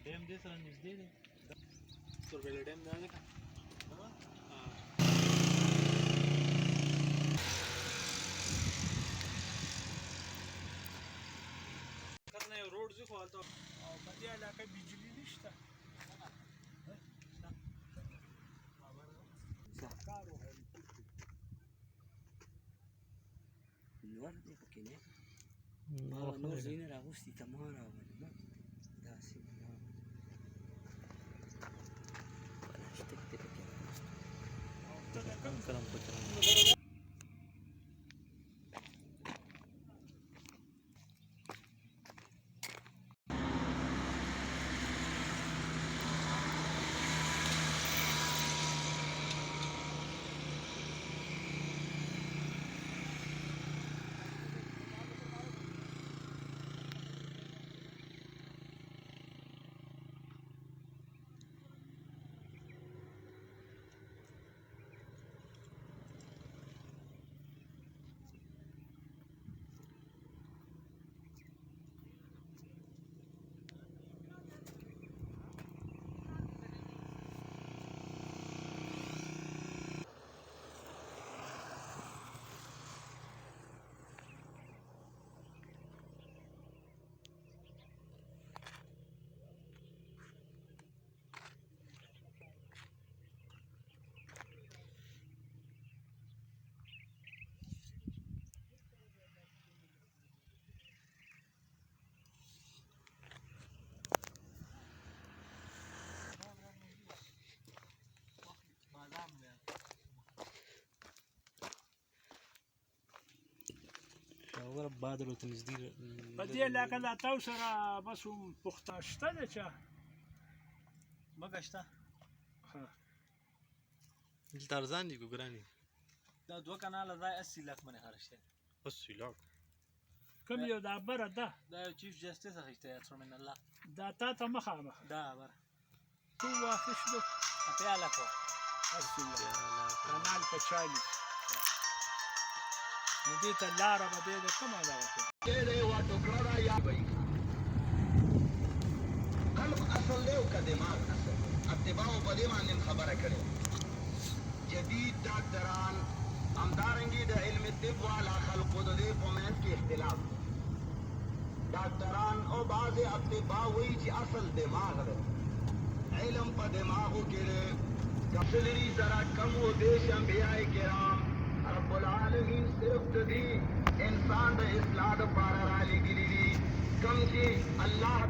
ډیم دې سره نږدې دی توربېله ډیم دا دی که کر نه یو روډ ځي خو هلته او په دې علاقه بجلي نشته کار وغواړي نور دی پکې نه نور ځینې راغوستي ته ما راغلي داسې پلاستیک دی پکې راغوستی وګوره باد ورته نږدې په دې علاقه لا تاسو سره بس هم پخته شته ده چا مګه شته دلته ارزان دي که ګران دي دا 2 کناله ځای 80 لک منې خرج دی 80 لک کوم یو دا بره ده دا یو چیف جسټس اخیستی یاد من الله دا تا ته مخامخ دا بره څو واخیستو 80 لکو کنال په 40 نو دې ته لاره به دې د کومه دغه کړي قلب اصل دی او که دماغ اصل اتباعو په دې باندې خبره کړې جدید ډاکټران همدارنګې د علم طب والا خلقو د دې په منځ کې اختلاف ډاکټران او بعضې اتباع وایي چې اصل دماغ دی علم په دماغو کې دی کپسلري سره کم و بیش انبیاء کرام رب العالمین صرف د دې انسان د اصلاح دپاره رالېږلي دي کوم چې الله